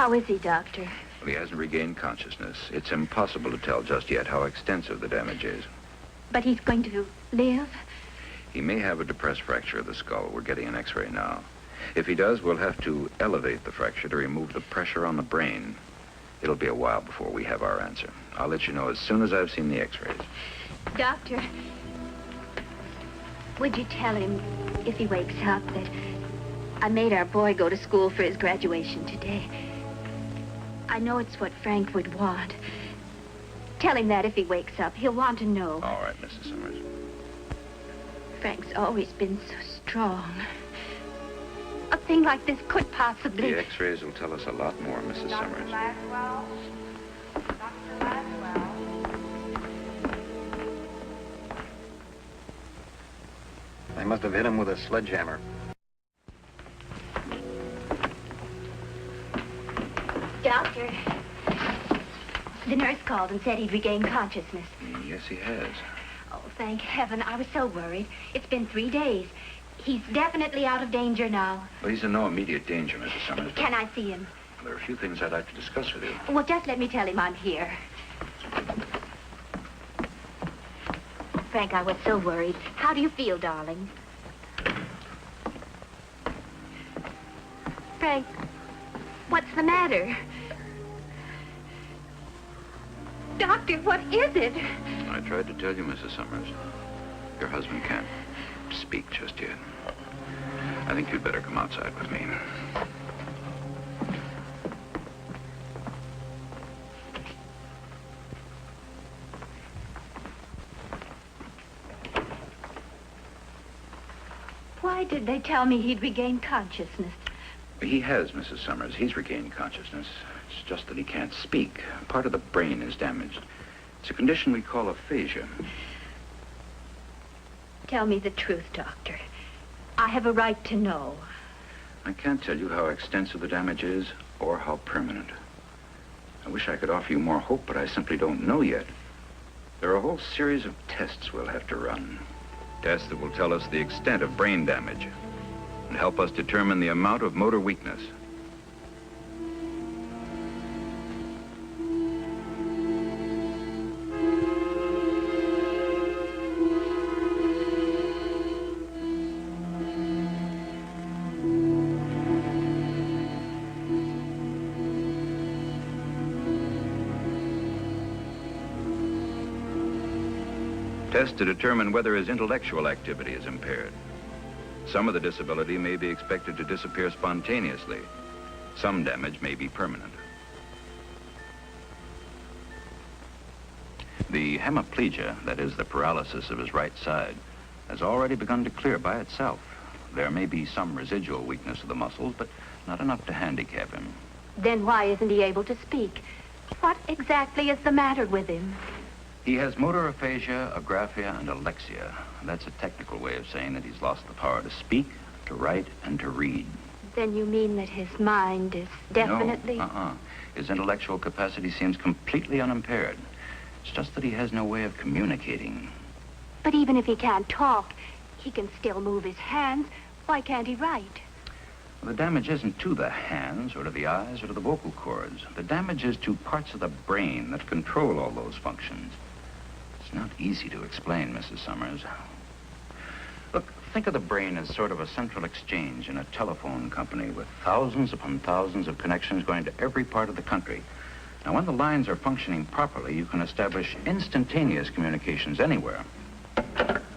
How is he, Doctor? Well, he hasn't regained consciousness. It's impossible to tell just yet how extensive the damage is. But he's going to live? He may have a depressed fracture of the skull. We're getting an x-ray now. If he does, we'll have to elevate the fracture to remove the pressure on the brain. It'll be a while before we have our answer. I'll let you know as soon as I've seen the x-rays. Doctor, would you tell him, if he wakes up, that I made our boy go to school for his graduation today? I know it's what Frank would want. Tell him that if he wakes up. He'll want to know. All right, Mrs. Summers. Frank's always been so strong. A thing like this could possibly... The x-rays will tell us a lot more, Mrs. Summers. Laswell? Dr. Laswell? They must have hit him with a sledgehammer. Doctor, the nurse called and said he'd regained consciousness. Yes, he has. Oh, thank heaven. I was so worried. It's been 3 days. He's definitely out of danger now. Well, he's in no immediate danger, Mrs. Summers. Can I see him? There are a few things I'd like to discuss with you. Well, just let me tell him I'm here. Frank, I was so worried. How do you feel, darling? Frank, what's the matter? Doctor, what is it? I tried to tell you, Mrs. Summers. Your husband can't speak just yet. I think you'd better come outside with me. Why did they tell me he'd regained consciousness? He has, Mrs. Summers. He's regained consciousness. It's just that he can't speak. Part of the brain is damaged. It's a condition we call aphasia. Tell me the truth, Doctor. I have a right to know. I can't tell you how extensive the damage is or how permanent. I wish I could offer you more hope, but I simply don't know yet. There are a whole series of tests we'll have to run. Tests that will tell us the extent of brain damage and help us determine the amount of motor weakness. Tests to determine whether his intellectual activity is impaired. Some of the disability may be expected to disappear spontaneously. Some damage may be permanent. The hemiplegia, that is the paralysis of his right side, has already begun to clear by itself. There may be some residual weakness of the muscles, but not enough to handicap him. Then why isn't he able to speak? What exactly is the matter with him? He has motor aphasia, agraphia, and alexia. That's a technical way of saying that he's lost the power to speak, to write, and to read. Then you mean that his mind is definitely... No, His intellectual capacity seems completely unimpaired. It's just that he has no way of communicating. But even if he can't talk, he can still move his hands. Why can't he write? The damage isn't to the hands or to the eyes or to the vocal cords. The damage is to parts of the brain that control all those functions. It's not easy to explain, Mrs. Summers. Look, think of the brain as sort of a central exchange in a telephone company with thousands upon thousands of connections going to every part of the country. Now, when the lines are functioning properly, you can establish instantaneous communications anywhere.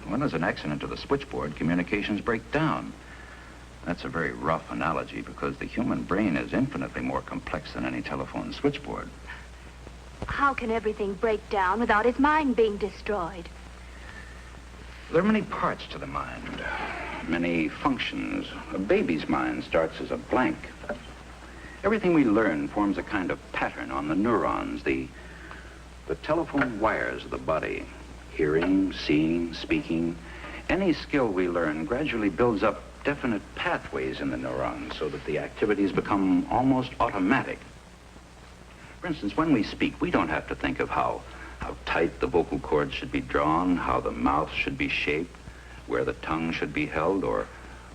When there's an accident to the switchboard, communications break down. That's a very rough analogy because the human brain is infinitely more complex than any telephone switchboard. How can everything break down without his mind being destroyed? There are many parts to the mind, many functions. A baby's mind starts as a blank. Everything we learn forms a kind of pattern on the neurons, the telephone wires of the body. Hearing, seeing, speaking. Any skill we learn gradually builds up definite pathways in the neurons so that the activities become almost automatic. For instance, when we speak, we don't have to think of how tight the vocal cords should be drawn, how the mouth should be shaped, where the tongue should be held, or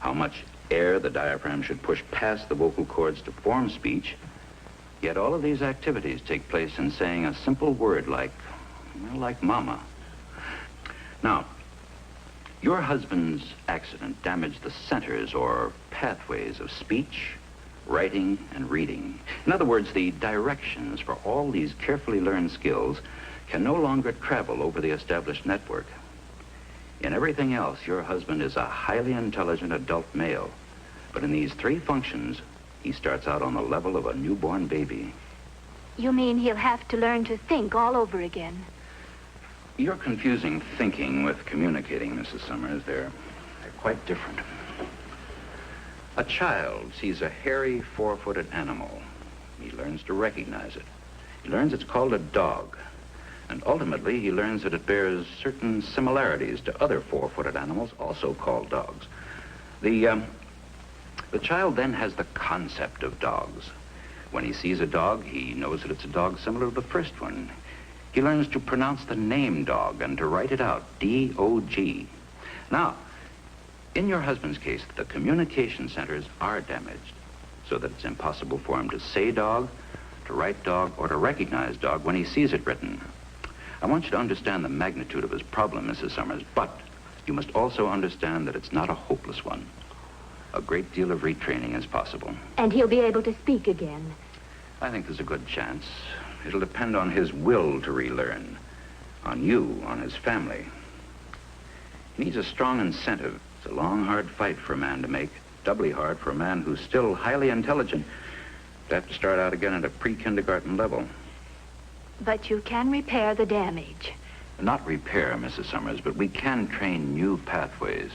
how much air the diaphragm should push past the vocal cords to form speech. Yet all of these activities take place in saying a simple word like, well, like mama. Now, your husband's accident damaged the centers or pathways of speech, writing, and reading. In other words, the directions for all these carefully learned skills can no longer travel over the established network. In everything else, your husband is a highly intelligent adult male. But in these three functions, he starts out on the level of a newborn baby. You mean he'll have to learn to think all over again? You're confusing thinking with communicating, Mrs. Summers. They're quite different. A child sees a hairy, four-footed animal. He learns to recognize it. He learns it's called a dog. And ultimately, he learns that it bears certain similarities to other four-footed animals, also called dogs. The child then has the concept of dogs. When he sees a dog, he knows that it's a dog similar to the first one. He learns to pronounce the name dog and to write it out, D-O-G. Now, in your husband's case, the communication centers are damaged so that it's impossible for him to say dog, to write dog, or to recognize dog when he sees it written. I want you to understand the magnitude of his problem, Mrs. Summers, but you must also understand that it's not a hopeless one. A great deal of retraining is possible. And he'll be able to speak again. I think there's a good chance. It'll depend on his will to relearn, on you, on his family. He needs a strong incentive. It's a long, hard fight for a man to make, doubly hard for a man who's still highly intelligent to have to start out again at a pre-kindergarten level. But you can repair the damage. Not repair, Mrs. Summers, but we can train new pathways.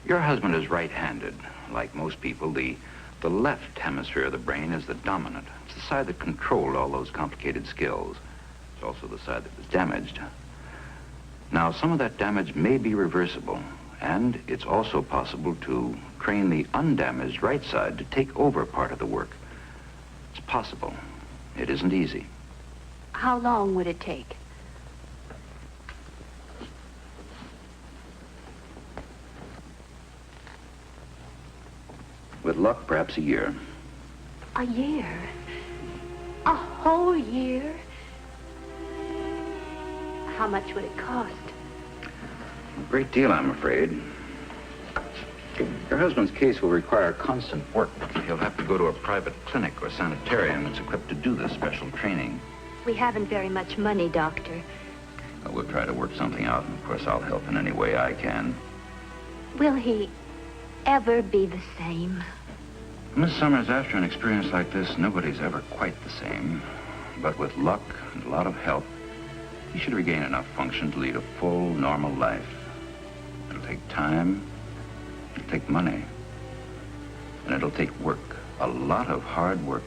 Your husband is right-handed. Like most people, the left hemisphere of the brain is the dominant. It's the side that controlled all those complicated skills. It's also the side that was damaged. Now, some of that damage may be reversible, and it's also possible to train the undamaged right side to take over part of the work. It's possible. It isn't easy. How long would it take? With luck, perhaps a year. A year? A whole year? How much would it cost? A great deal, I'm afraid. Your husband's case will require constant work. He'll have to go to a private clinic or sanitarium that's equipped to do this special training. We haven't very much money, Doctor. Well, we'll try to work something out, and of course I'll help in any way I can. Will he ever be the same? Miss Summers, after an experience like this, nobody's ever quite the same. But with luck and a lot of help, he should regain enough function to lead a full, normal life. It'll take time, it'll take money, and it'll take work, a lot of hard work.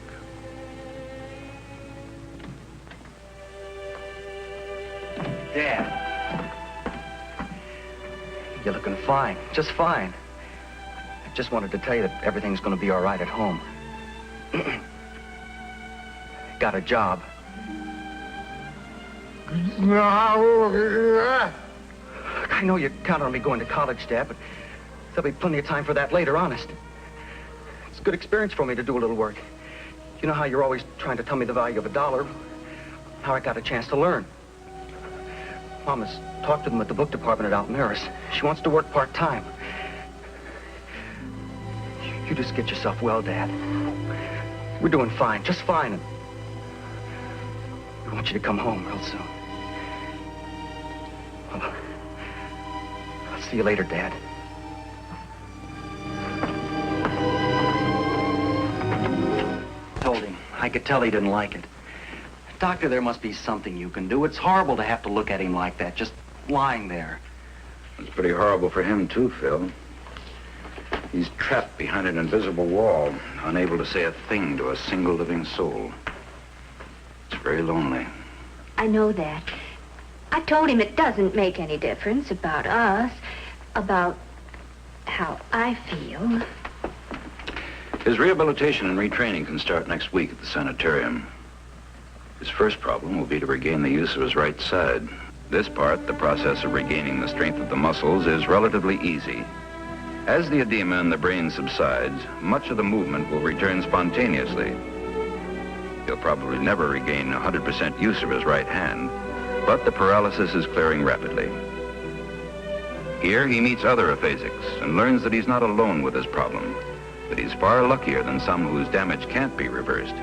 Dad, you're looking fine, just fine. I just wanted to tell you that everything's going to be all right at home. Got a job. I know you count on me going to college, Dad, but there'll be plenty of time for that later, honest. It's a good experience for me to do a little work. You know how you're always trying to tell me the value of $1? Now I got a chance to learn. Mom has talked to them at the book department at Almaris. She wants to work part-time. You just get yourself well, Dad. We're doing fine, just fine. And we want you to come home real soon. Well, I'll see you later, Dad. Told him. I could tell he didn't like it. Doctor, there must be something you can do. It's horrible to have to look at him like that, just lying there. It's pretty horrible for him, too, Phil. He's trapped behind an invisible wall, unable to say a thing to a single living soul. It's very lonely. I know that. I told him it doesn't make any difference about us, about how I feel. His rehabilitation and retraining can start next week at the sanitarium. His first problem will be to regain the use of his right side. This part, the process of regaining the strength of the muscles, is relatively easy. As the edema in the brain subsides, much of the movement will return spontaneously. He'll probably never regain 100% use of his right hand, but the paralysis is clearing rapidly. Here he meets other aphasics and learns that he's not alone with his problem, that he's far luckier than some whose damage can't be reversed.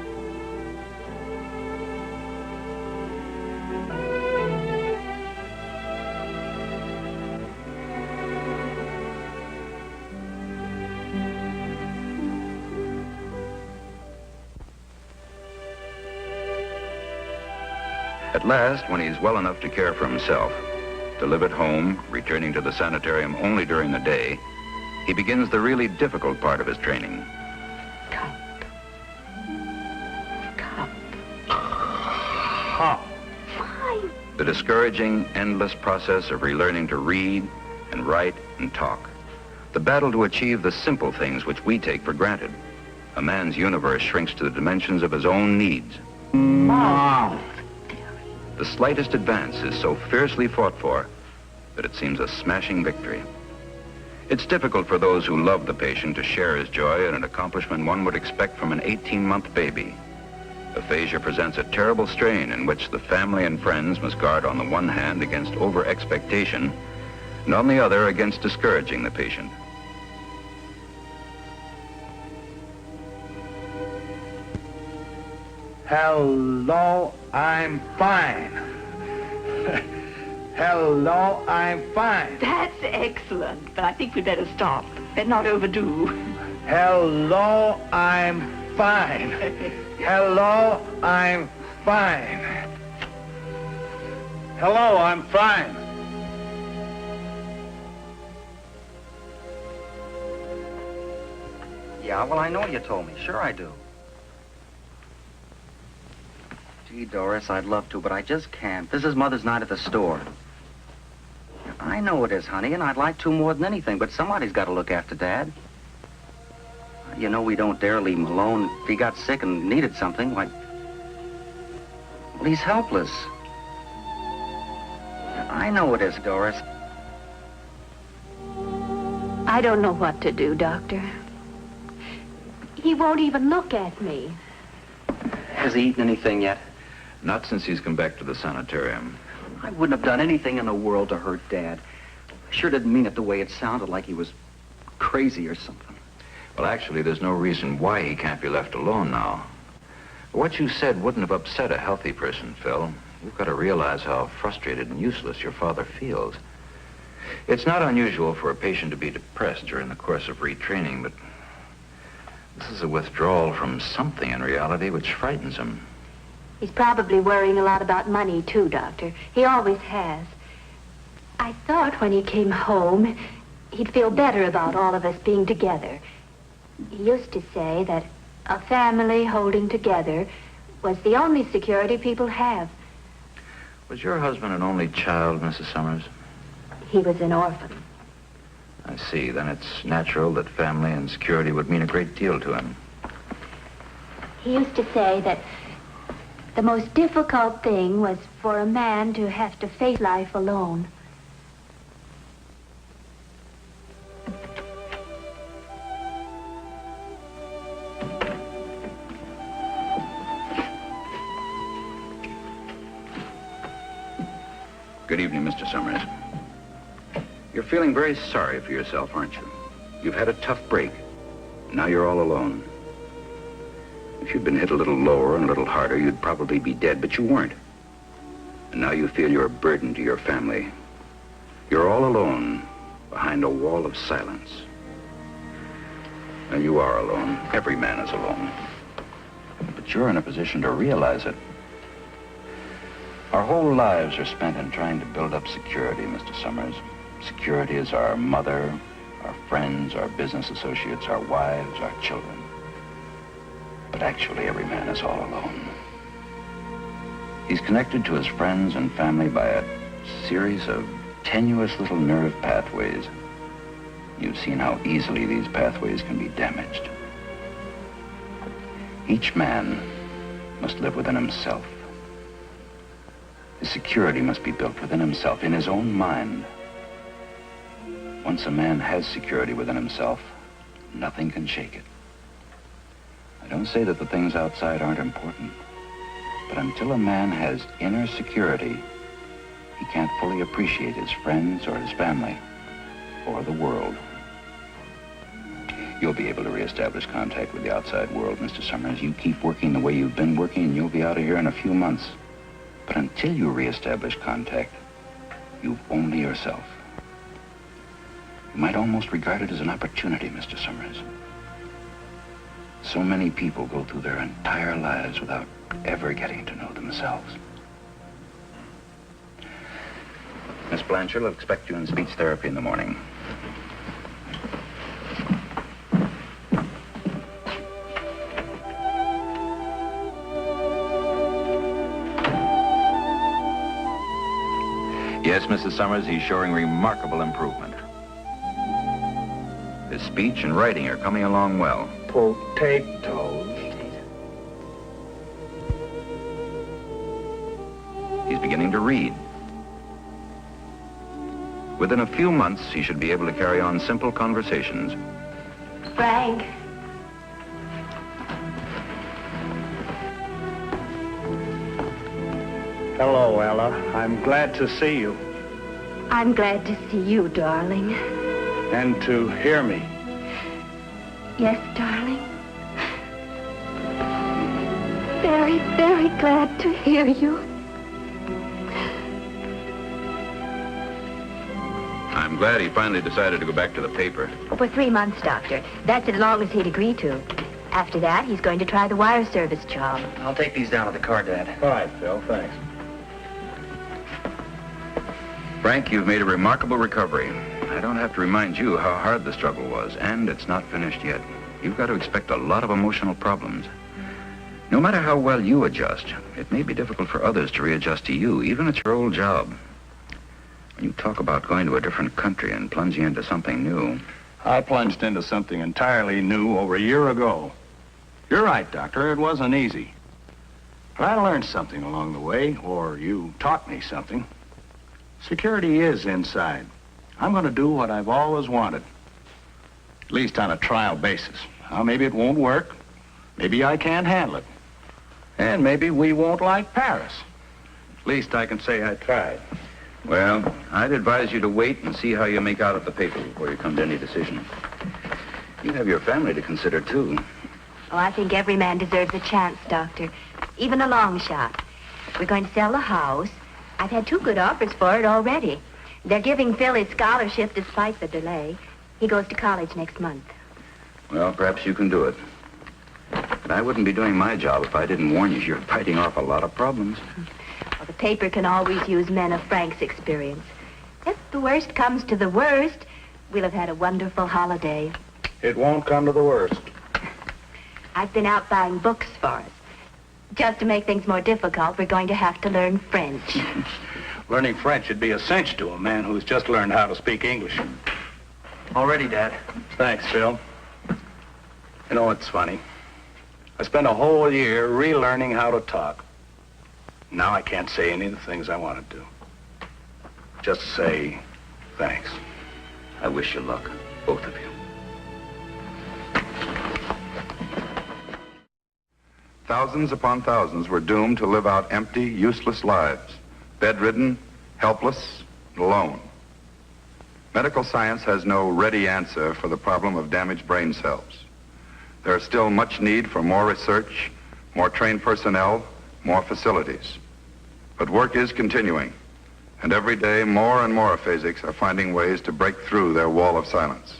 At last, when he's well enough to care for himself, to live at home, returning to the sanitarium only during the day, he begins the really difficult part of his training. The discouraging, endless process of relearning to read and write and talk. The battle to achieve the simple things which we take for granted. A man's universe shrinks to the dimensions of his own needs. Mom. The slightest advance is so fiercely fought for that it seems a smashing victory. It's difficult for those who love the patient to share his joy in an accomplishment one would expect from an 18-month baby. Aphasia presents a terrible strain in which the family and friends must guard on the one hand against over-expectation and on the other against discouraging the patient. Hello, I'm fine. Hello, I'm fine. That's excellent, but I think we'd better stop. Better not overdo. Hello, I'm fine. Hello, I'm fine. Hello, I'm fine. Yeah, well, I know you told me. Sure I do. Gee, Doris, I'd love to, but I just can't. This is Mother's night at the store. I know it is, honey, and I'd like to more than anything, but somebody's got to look after Dad. You know we don't dare leave him alone. If he got sick and needed something, why... Well, he's helpless. I know it is, Doris. I don't know what to do, Doctor. He won't even look at me. Has he eaten anything yet? Not since he's come back to the sanitarium. I wouldn't have done anything in the world to hurt Dad. I sure didn't mean it the way it sounded, like he was crazy or something. Well, actually, there's no reason why he can't be left alone now. What you said wouldn't have upset a healthy person, Phil. You've got to realize how frustrated and useless your father feels. It's not unusual for a patient to be depressed during the course of retraining, but this is a withdrawal from something in reality which frightens him. He's probably worrying a lot about money, too, Doctor. He always has. I thought when he came home, he'd feel better about all of us being together. He used to say that a family holding together was the only security people have. Was your husband an only child, Mrs. Summers? He was an orphan. I see. Then it's natural that family and security would mean a great deal to him. He used to say that the most difficult thing was for a man to have to face life alone. Good evening, Mr. Summers. You're feeling very sorry for yourself, aren't you? You've had a tough break. Now you're all alone. If you'd been hit a little lower and a little harder, you'd probably be dead, but you weren't. And now you feel you're a burden to your family. You're all alone behind a wall of silence. And you are alone. Every man is alone. But you're in a position to realize it. Our whole lives are spent in trying to build up security, Mr. Summers. Security is our mother, our friends, our business associates, our wives, our children. But actually, every man is all alone. He's connected to his friends and family by a series of tenuous little nerve pathways. You've seen how easily these pathways can be damaged. Each man must live within himself. His security must be built within himself, in his own mind. Once a man has security within himself, nothing can shake it. I don't say that the things outside aren't important. But until a man has inner security, he can't fully appreciate his friends or his family or the world. You'll be able to reestablish contact with the outside world, Mr. Summers. You keep working the way you've been working, and you'll be out of here in a few months. But until you reestablish contact, you've only yourself. You might almost regard it as an opportunity, Mr. Summers. So many people go through their entire lives without ever getting to know themselves. Miss Blanchard will expect you in speech therapy in the morning. Yes, Mrs. Summers, he's showing remarkable improvement. His speech and writing are coming along well. Potatoes. He's beginning to read. Within a few months, he should be able to carry on simple conversations. Frank. Hello, Ella. I'm glad to see you. I'm glad to see you, darling. And to hear me. Yes, darling. Very, very glad to hear you. I'm glad he finally decided to go back to the paper. For 3 months, Doctor. That's as long as he'd agree to. After that, he's going to try the wire service job. I'll take these down to the car, Dad. All right, Phil, thanks. Frank, you've made a remarkable recovery. I don't have to remind you how hard the struggle was, and it's not finished yet. You've got to expect a lot of emotional problems. No matter how well you adjust, it may be difficult for others to readjust to you, even at your old job. When you talk about going to a different country and plunging into something new... I plunged into something entirely new over a year ago. You're right, Doctor. It wasn't easy. But I learned something along the way, or you taught me something. Security is inside. I'm going to do what I've always wanted. At least on a trial basis. Now, maybe it won't work. Maybe I can't handle it. And maybe we won't like Paris. At least I can say I tried. Well, I'd advise you to wait and see how you make out at the paper before you come to any decision. You have your family to consider, too. Oh, I think every man deserves a chance, Doctor. Even a long shot. We're going to sell the house. I've had 2 good offers for it already. They're giving Phil his scholarship despite the delay. He goes to college next month. Well, perhaps you can do it. But I wouldn't be doing my job if I didn't warn you you're fighting off a lot of problems. Well, the paper can always use men of Frank's experience. If the worst comes to the worst, we'll have had a wonderful holiday. It won't come to the worst. I've been out buying books for us. Just to make things more difficult, we're going to have to learn French. Learning French would be a cinch to a man who's just learned how to speak English. Already, Dad. Thanks, Phil. You know, it's funny. I spent a whole year relearning how to talk. Now I can't say any of the things I wanted to. Just say thanks. I wish you luck, both of you. Thousands upon thousands were doomed to live out empty, useless lives, bedridden, helpless, alone. Medical science has no ready answer for the problem of damaged brain cells. There is still much need for more research, more trained personnel, more facilities. But work is continuing, and every day more and more aphasics are finding ways to break through their wall of silence.